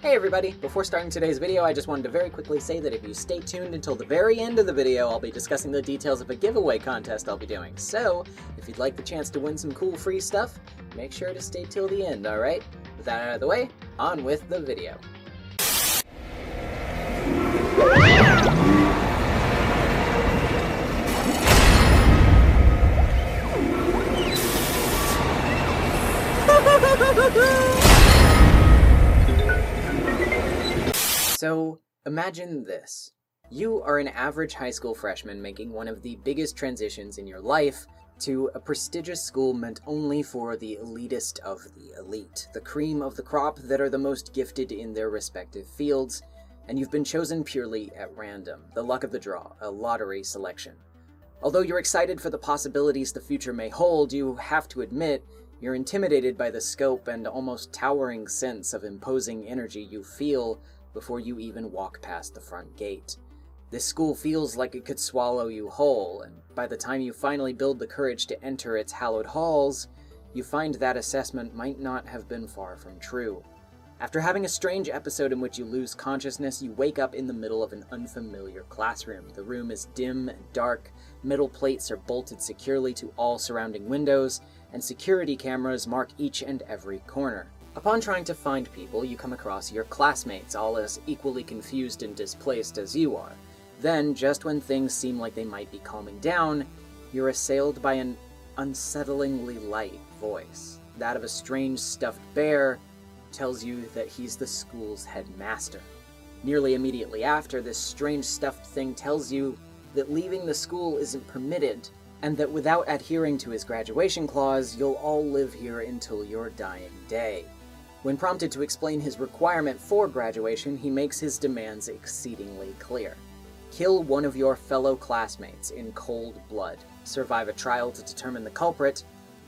Hey everybody! Before starting today's video, I just wanted to very quickly say that if you stay tuned until the very end of the video, I'll be discussing the details of a giveaway contest I'll be doing. So, if you'd like the chance to win some cool free stuff, make sure to stay till the end, alright? With that out of the way, on with the video. So, imagine this. You are an average high school freshman making one of the biggest transitions in your life to a prestigious school meant only for the elitist of the elite, the cream of the crop that are the most gifted in their respective fields, and you've been chosen purely at random, the luck of the draw, a lottery selection. Although you're excited for the possibilities the future may hold, you have to admit you're intimidated by the scope and almost towering sense of imposing energy you feel before you even walk past the front gate. This school feels like it could swallow you whole, and by the time you finally build the courage to enter its hallowed halls, you find that assessment might not have been far from true. After having a strange episode in which you lose consciousness, you wake up in the middle of an unfamiliar classroom. The room is dim and dark, metal plates are bolted securely to all surrounding windows, and security cameras mark each and every corner. Upon trying to find people, you come across your classmates, all as equally confused and displaced as you are. Then, just when things seem like they might be calming down, you're assailed by an unsettlingly light voice. That of a strange stuffed bear tells you that he's the school's headmaster. Nearly immediately after, this strange stuffed thing tells you that leaving the school isn't permitted, and that without adhering to his graduation clause, you'll all live here until your dying day. When prompted to explain his requirement for graduation, he makes his demands exceedingly clear. Kill one of your fellow classmates in cold blood, survive a trial to determine the culprit,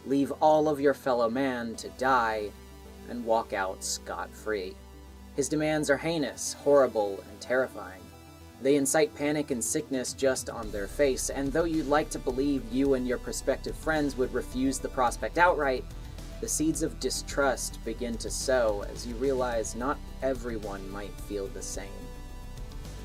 leave all of your fellow man to die, and walk out scot-free. His demands are heinous, horrible, and terrifying. They incite panic and sickness just on their face, and though you'd like to believe you and your prospective friends would refuse the prospect outright, the seeds of distrust begin to sow as you realize not everyone might feel the same.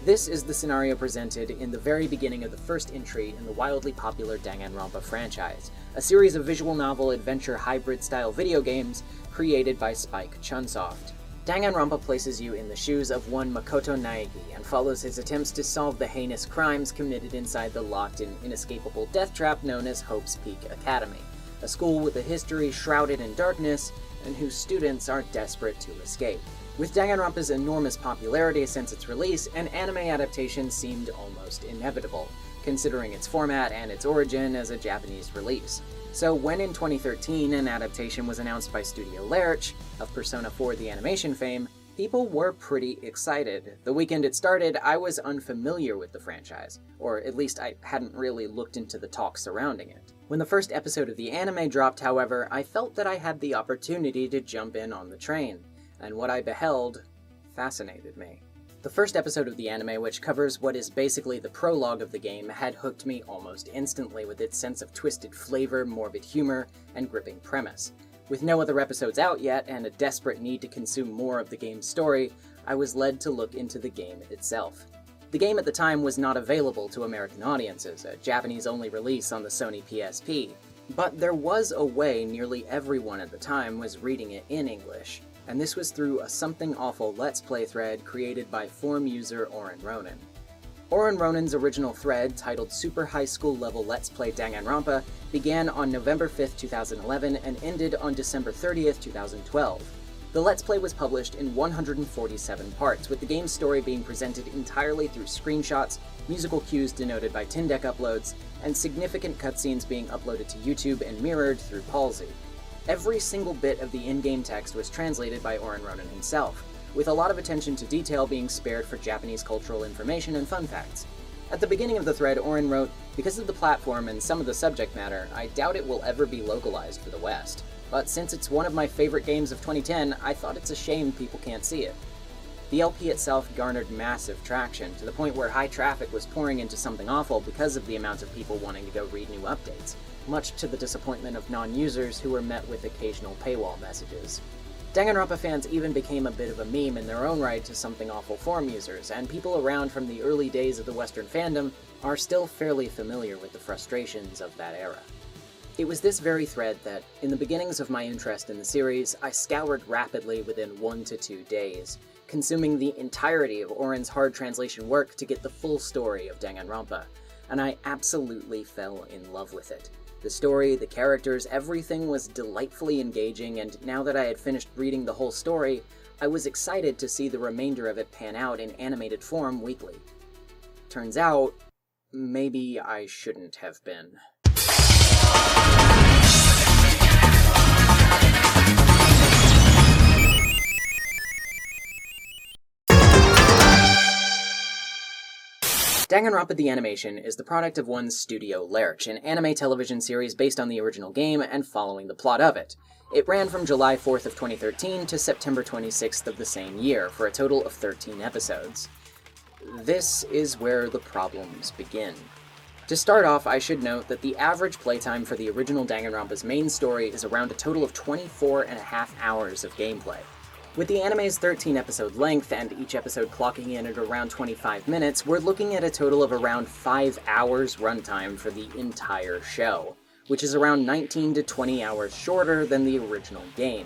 This is the scenario presented in the very beginning of the first entry in the wildly popular Danganronpa franchise, a series of visual novel adventure hybrid-style video games created by Spike Chunsoft. Danganronpa places you in the shoes of one Makoto Naegi and follows his attempts to solve the heinous crimes committed inside the locked-in, inescapable death trap known as Hope's Peak Academy, a school with a history shrouded in darkness and whose students are desperate to escape. With Danganronpa's enormous popularity since its release, an anime adaptation seemed almost inevitable, considering its format and its origin as a Japanese release. So when in 2013 an adaptation was announced by Studio Lerche, of Persona 4 the animation fame, people were pretty excited. The weekend it started, I was unfamiliar with the franchise, or at least I hadn't really looked into the talk surrounding it. When the first episode of the anime dropped, however, I felt that I had the opportunity to jump in on the train, and what I beheld fascinated me. The first episode of the anime, which covers what is basically the prologue of the game, had hooked me almost instantly with its sense of twisted flavor, morbid humor, and gripping premise. With no other episodes out yet, and a desperate need to consume more of the game's story, I was led to look into the game itself. The game at the time was not available to American audiences, a Japanese-only release on the Sony PSP, but there was a way nearly everyone at the time was reading it in English, and this was through a Something Awful Let's Play thread created by forum user Oren Ronan. Oren Ronan's original thread, titled Super High School Level Let's Play Danganronpa, began on November 5th, 2011 and ended on December 30th, 2012. The Let's Play was published in 147 parts, with the game's story being presented entirely through screenshots, musical cues denoted by Tindeck uploads, and significant cutscenes being uploaded to YouTube and mirrored through Palsy. Every single bit of the in-game text was translated by Oren Ronan himself, with a lot of attention to detail being spared for Japanese cultural information and fun facts. At the beginning of the thread, Oren wrote, "Because of the platform and some of the subject matter, I doubt it will ever be localized for the West. But since it's one of my favorite games of 2010, I thought it's a shame people can't see it." The LP itself garnered massive traction, to the point where high traffic was pouring into Something Awful because of the amount of people wanting to go read new updates, much to the disappointment of non-users who were met with occasional paywall messages. Danganronpa fans even became a bit of a meme in their own right to Something Awful forum users, and people around from the early days of the Western fandom are still fairly familiar with the frustrations of that era. It was this very thread that, in the beginnings of my interest in the series, I scoured rapidly within 1 to 2 days, consuming the entirety of Oren's hard translation work to get the full story of Danganronpa, and I absolutely fell in love with it. The story, the characters, everything was delightfully engaging, and now that I had finished reading the whole story, I was excited to see the remainder of it pan out in animated form weekly. Turns out, maybe I shouldn't have been. Danganronpa the Animation is the product of one Studio Lerche, an anime television series based on the original game and following the plot of it. It ran from July 4th of 2013 to September 26th of the same year, for a total of 13 episodes. This is where the problems begin. To start off, I should note that the average playtime for the original Danganronpa's main story is around a total of 24.5 hours of gameplay. With the anime's 13-episode length, and each episode clocking in at around 25 minutes, we're looking at a total of around 5 hours runtime for the entire show, which is around 19 to 20 hours shorter than the original game.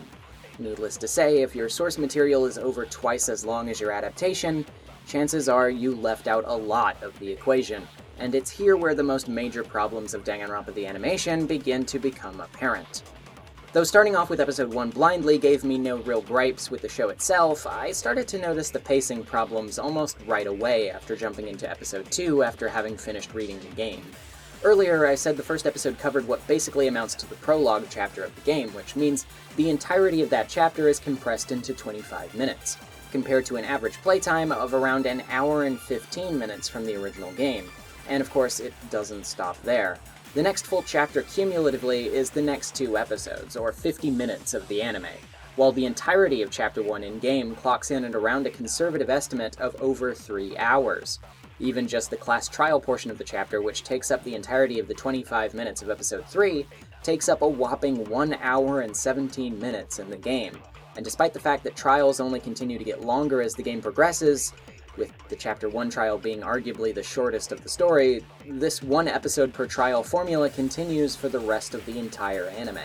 Needless to say, if your source material is over twice as long as your adaptation, chances are you left out a lot of the equation, and it's here where the most major problems of Danganronpa the Animation begin to become apparent. Though starting off with episode 1 blindly gave me no real gripes with the show itself, I started to notice the pacing problems almost right away after jumping into episode 2 after having finished reading the game. Earlier, I said the first episode covered what basically amounts to the prologue chapter of the game, which means the entirety of that chapter is compressed into 25 minutes, compared to an average playtime of around an hour and 15 minutes from the original game. And of course, it doesn't stop there. The next full chapter cumulatively is the next 2 episodes, or 50 minutes of the anime, while the entirety of Chapter 1 in-game clocks in at around a conservative estimate of over 3 hours. Even just the class trial portion of the chapter, which takes up the entirety of the 25 minutes of Episode 3, takes up a whopping 1 hour and 17 minutes in the game. And despite the fact that trials only continue to get longer as the game progresses, with the Chapter 1 trial being arguably the shortest of the story, this 1 episode per trial formula continues for the rest of the entire anime,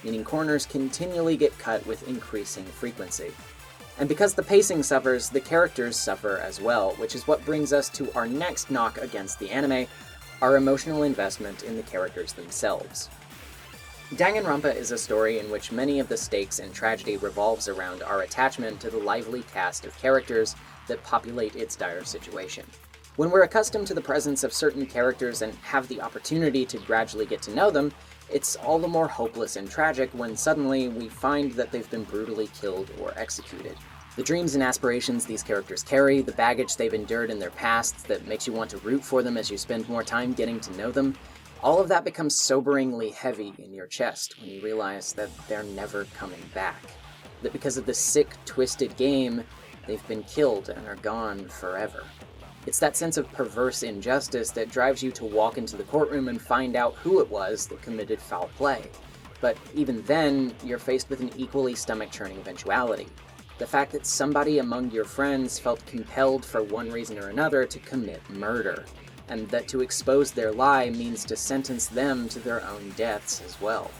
meaning corners continually get cut with increasing frequency. And because the pacing suffers, the characters suffer as well, which is what brings us to our next knock against the anime, our emotional investment in the characters themselves. Danganronpa is a story in which many of the stakes and tragedy revolves around our attachment to the lively cast of characters that populate its dire situation. When we're accustomed to the presence of certain characters and have the opportunity to gradually get to know them, it's all the more hopeless and tragic when suddenly we find that they've been brutally killed or executed. The dreams and aspirations these characters carry, the baggage they've endured in their pasts that makes you want to root for them as you spend more time getting to know them, all of that becomes soberingly heavy in your chest when you realize that they're never coming back. That because of this sick, twisted game, they've been killed and are gone forever. It's that sense of perverse injustice that drives you to walk into the courtroom and find out who it was that committed foul play. But even then, you're faced with an equally stomach-churning eventuality. The fact that somebody among your friends felt compelled for one reason or another to commit murder, and that to expose their lie means to sentence them to their own deaths as well.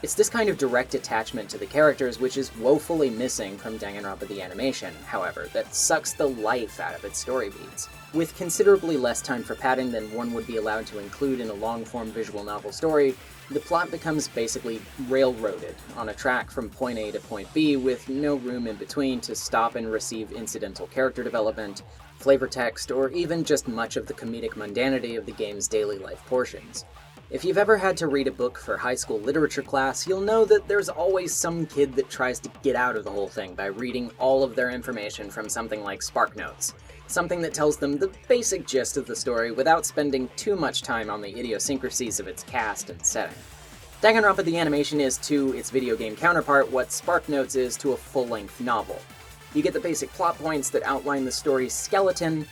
It's this kind of direct attachment to the characters which is woefully missing from Danganronpa the Animation, however, that sucks the life out of its story beats. With considerably less time for padding than one would be allowed to include in a long-form visual novel story, the plot becomes basically railroaded on a track from point A to point B with no room in between to stop and receive incidental character development, flavor text, or even just much of the comedic mundanity of the game's daily life portions. If you've ever had to read a book for high school literature class, you'll know that there's always some kid that tries to get out of the whole thing by reading all of their information from something like SparkNotes, something that tells them the basic gist of the story without spending too much time on the idiosyncrasies of its cast and setting. Danganronpa the Animation is to its video game counterpart what SparkNotes is to a full-length novel. You get the basic plot points that outline the story's skeleton,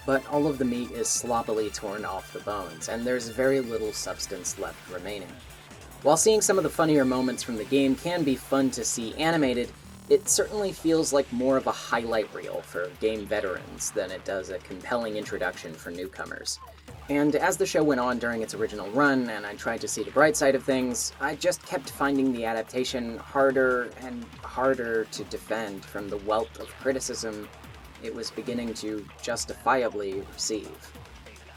but all of the meat is sloppily torn off the bones, and there's very little substance left remaining. While seeing some of the funnier moments from the game can be fun to see animated, It certainly feels like more of a highlight reel for game veterans than it does a compelling introduction for newcomers. And as the show went on during its original run, and I tried to see the bright side of things, I just kept finding the adaptation harder and harder to defend from the wealth of criticism it was beginning to justifiably receive.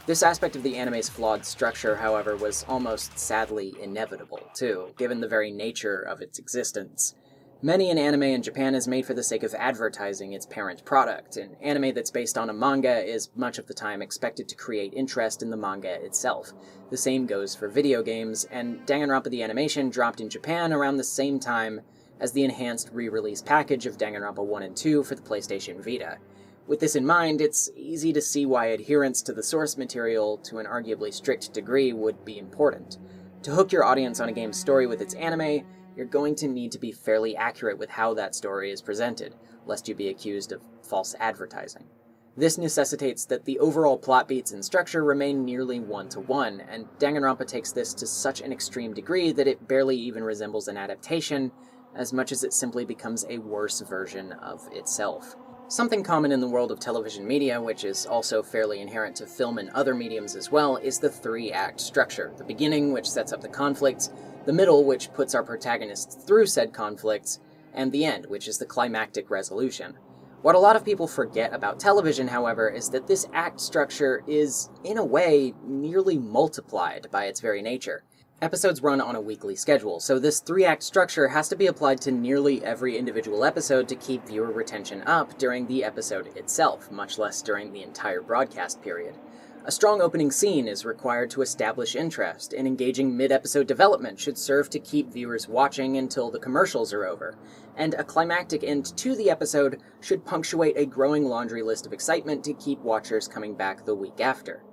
This aspect of the anime's flawed structure, however, was almost sadly inevitable, too, given the very nature of its existence. Many an anime in Japan is made for the sake of advertising its parent product. An anime that's based on a manga is much of the time expected to create interest in the manga itself. The same goes for video games, and Danganronpa the animation dropped in Japan around the same time as the enhanced re-release package of Danganronpa 1 and 2 for the PlayStation Vita. With this in mind, it's easy to see why adherence to the source material to an arguably strict degree would be important. To hook your audience on a game's story with its anime, you're going to need to be fairly accurate with how that story is presented, lest you be accused of false advertising. This necessitates that the overall plot beats and structure remain nearly one-to-one, and Danganronpa takes this to such an extreme degree that it barely even resembles an adaptation, as much as it simply becomes a worse version of itself. Something common in the world of television media, which is also fairly inherent to film and other mediums as well, is the three-act structure. The beginning, which sets up the conflicts, the middle, which puts our protagonists through said conflicts, and the end, which is the climactic resolution. What a lot of people forget about television, however, is that this act structure is, in a way, nearly multiplied by its very nature. Episodes run on a weekly schedule, so this three-act structure has to be applied to nearly every individual episode to keep viewer retention up during the episode itself, much less during the entire broadcast period. A strong opening scene is required to establish interest, and engaging mid-episode development should serve to keep viewers watching until the commercials are over, and a climactic end to the episode should punctuate a growing laundry list of excitement to keep watchers coming back the week after.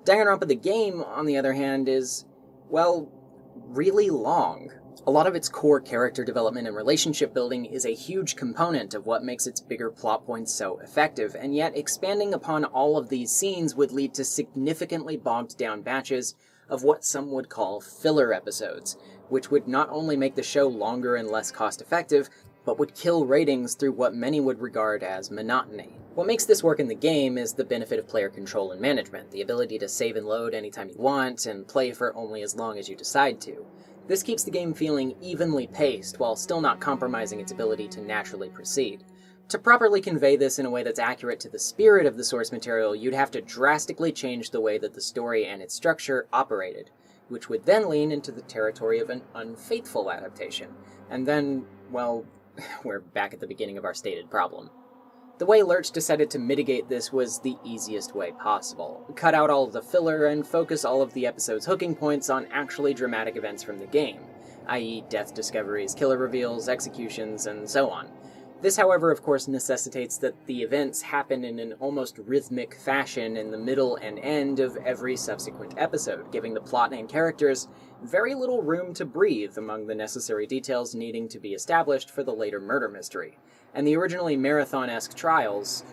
Danganronpa the game, on the other hand, is, well, really long. A lot of its core character development and relationship building is a huge component of what makes its bigger plot points so effective, and yet expanding upon all of these scenes would lead to significantly bogged down batches of what some would call filler episodes, which would not only make the show longer and less cost-effective, but would kill ratings through what many would regard as monotony. What makes this work in the game is the benefit of player control and management, the ability to save and load anytime you want, and play for only as long as you decide to. This keeps the game feeling evenly paced, while still not compromising its ability to naturally proceed. To properly convey this in a way that's accurate to the spirit of the source material, you'd have to drastically change the way that the story and its structure operated, which would then lean into the territory of an unfaithful adaptation. And then, well, we're back at the beginning of our stated problem. The way Lurch decided to mitigate this was the easiest way possible. Cut out all of the filler and focus all of the episode's hooking points on actually dramatic events from the game, i.e. death discoveries, killer reveals, executions, and so on. This, however, of course necessitates that the events happen in an almost rhythmic fashion in the middle and end of every subsequent episode, giving the plot and characters very little room to breathe among the necessary details needing to be established for the later murder mystery. And the originally marathon-esque trials,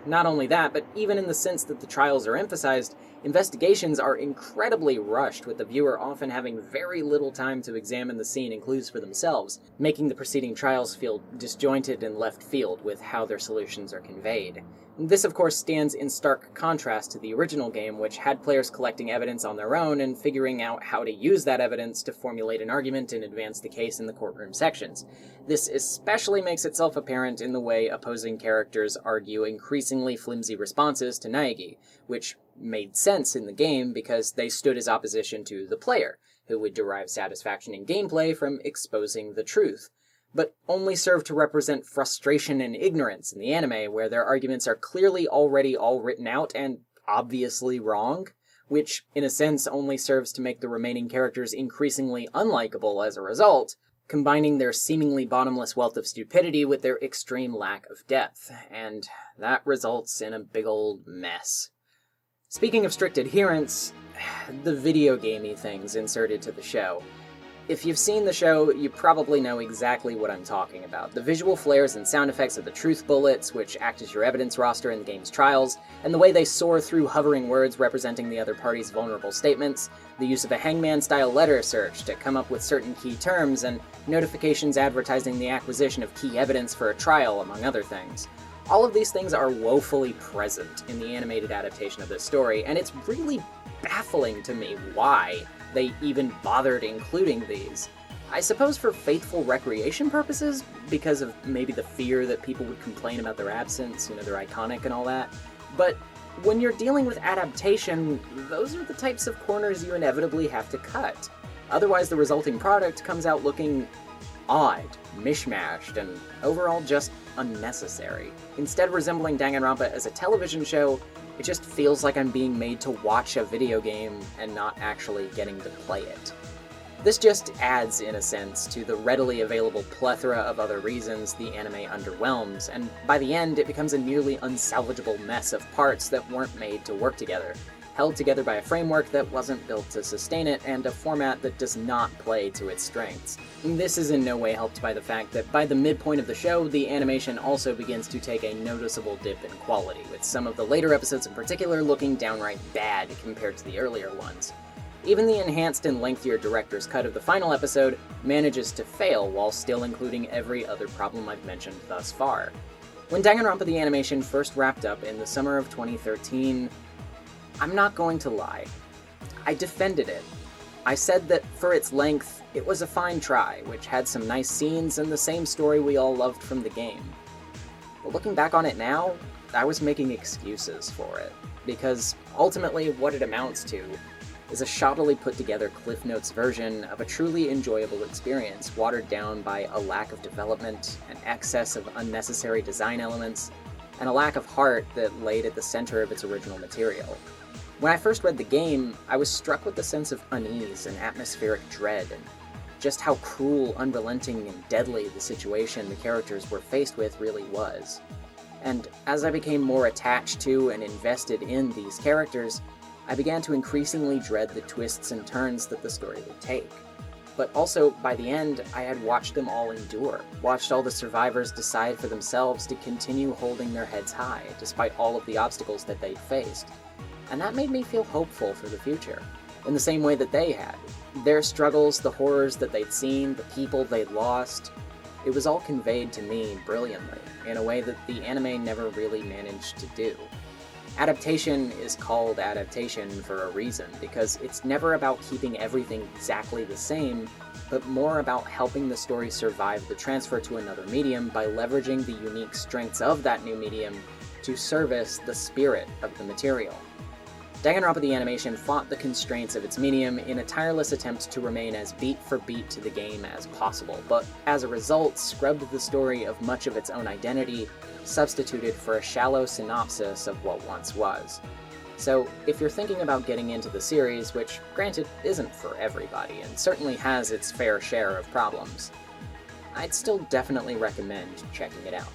not only that, but even in the sense that the trials are emphasized, investigations are incredibly rushed, with the viewer often having very little time to examine the scene and clues for themselves, making the preceding trials feel disjointed and left field with how their solutions are conveyed. This, of course, stands in stark contrast to the original game, which had players collecting evidence on their own and figuring out how to use that evidence to formulate an argument and advance the case in the courtroom sections. This especially makes itself apparent in the way opposing characters argue increasingly flimsy responses to Naegi, which made sense in the game because they stood as opposition to the player, who would derive satisfaction in gameplay from exposing the truth, but only serve to represent frustration and ignorance in the anime, where their arguments are clearly already all written out and obviously wrong, which, in a sense, only serves to make the remaining characters increasingly unlikable as a result, combining their seemingly bottomless wealth of stupidity with their extreme lack of depth, and that results in a big old mess. Speaking of strict adherence, the video gamey things inserted to the show. If you've seen the show, you probably know exactly what I'm talking about. The visual flares and sound effects of the truth bullets, which act as your evidence roster in the game's trials, and the way they soar through hovering words representing the other party's vulnerable statements, the use of a hangman-style letter search to come up with certain key terms, and notifications advertising the acquisition of key evidence for a trial, among other things. All of these things are woefully present in the animated adaptation of this story, and it's really baffling to me why they even bothered including these. I suppose for faithful recreation purposes, because of maybe the fear that people would complain about their absence, they're iconic and all that. But when you're dealing with adaptation, those are the types of corners you inevitably have to cut. Otherwise, the resulting product comes out looking odd, mishmashed, and overall just unnecessary. Instead of resembling Danganronpa as a television show, it just feels like I'm being made to watch a video game and not actually getting to play it. This just adds, in a sense, to the readily available plethora of other reasons the anime underwhelms, and by the end it becomes a nearly unsalvageable mess of parts that weren't made to work together, held together by a framework that wasn't built to sustain it, and a format that does not play to its strengths. This is in no way helped by the fact that by the midpoint of the show, the animation also begins to take a noticeable dip in quality, with some of the later episodes in particular looking downright bad compared to the earlier ones. Even the enhanced and lengthier director's cut of the final episode manages to fail while still including every other problem I've mentioned thus far. When Danganronpa the animation first wrapped up in the summer of 2013, I'm not going to lie. I defended it. I said that for its length, it was a fine try, which had some nice scenes and the same story we all loved from the game. But looking back on it now, I was making excuses for it, because ultimately what it amounts to is a shoddily put together Cliff Notes version of a truly enjoyable experience, watered down by a lack of development, an excess of unnecessary design elements, and a lack of heart that laid at the center of its original material. When I first read the game, I was struck with the sense of unease and atmospheric dread, and just how cruel, unrelenting, and deadly the situation the characters were faced with really was. And as I became more attached to and invested in these characters, I began to increasingly dread the twists and turns that the story would take. But also, by the end, I had watched them all endure, watched all the survivors decide for themselves to continue holding their heads high, despite all of the obstacles that they'd faced. And that made me feel hopeful for the future, in the same way that they had. Their struggles, the horrors that they'd seen, the people they'd lost, it was all conveyed to me brilliantly, in a way that the anime never really managed to do. Adaptation is called adaptation for a reason, because it's never about keeping everything exactly the same, but more about helping the story survive the transfer to another medium by leveraging the unique strengths of that new medium to service the spirit of the material. Danganronpa the animation fought the constraints of its medium in a tireless attempt to remain as beat for beat to the game as possible, but as a result scrubbed the story of much of its own identity, substituted for a shallow synopsis of what once was. So, if you're thinking about getting into the series, which, granted, isn't for everybody, and certainly has its fair share of problems, I'd still definitely recommend checking it out.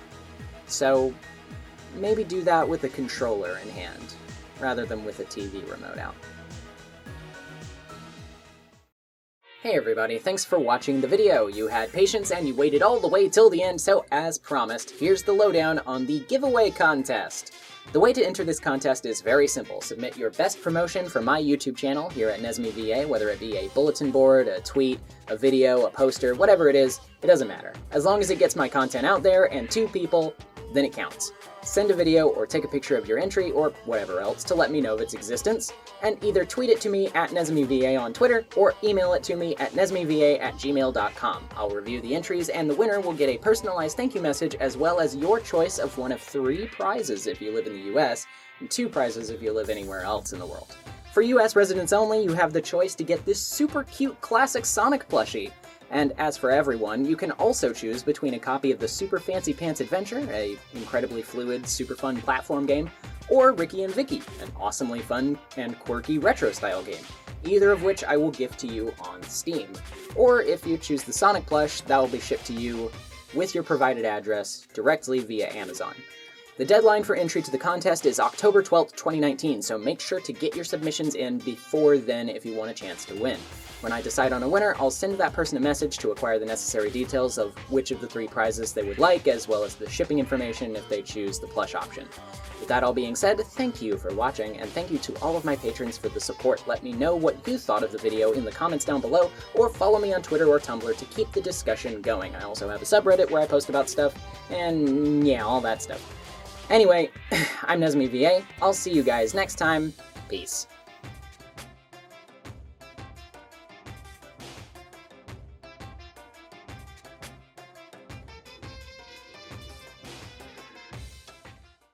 So, maybe do that with a controller in hand, rather than with a TV remote out. Hey everybody, thanks for watching the video. You had patience and you waited all the way till the end, so as promised, here's the lowdown on the giveaway contest. The way to enter this contest is very simple. Submit your best promotion for my YouTube channel here at NesmeVA, whether it be a bulletin board, a tweet, a video, a poster, whatever it is, it doesn't matter. As long as it gets my content out there and 2 people, then it counts. Send a video or take a picture of your entry or whatever else to let me know of its existence, and either tweet it to me at NesmeVA on Twitter or email it to me at nesmeva@gmail.com. I'll review the entries and the winner will get a personalized thank you message as well as your choice of one of 3 prizes if you live in the US and 2 prizes if you live anywhere else in the world. For US residents only, you have the choice to get this super cute classic Sonic plushie. And as for everyone, you can also choose between a copy of the Super Fancy Pants Adventure, a incredibly fluid, super fun platform game, or Ricky and Vicky, an awesomely fun and quirky retro-style game, either of which I will gift to you on Steam. Or if you choose the Sonic plush, that will be shipped to you with your provided address directly via Amazon. The deadline for entry to the contest is October 12th, 2019, so make sure to get your submissions in before then if you want a chance to win. When I decide on a winner, I'll send that person a message to acquire the necessary details of which of the 3 prizes they would like, as well as the shipping information if they choose the plush option. With that all being said, thank you for watching, and thank you to all of my patrons for the support. Let me know what you thought of the video in the comments down below, or follow me on Twitter or Tumblr to keep the discussion going. I also have a subreddit where I post about stuff, and yeah, all that stuff. Anyway, I'm NesmiVA. I'll see you guys next time. Peace.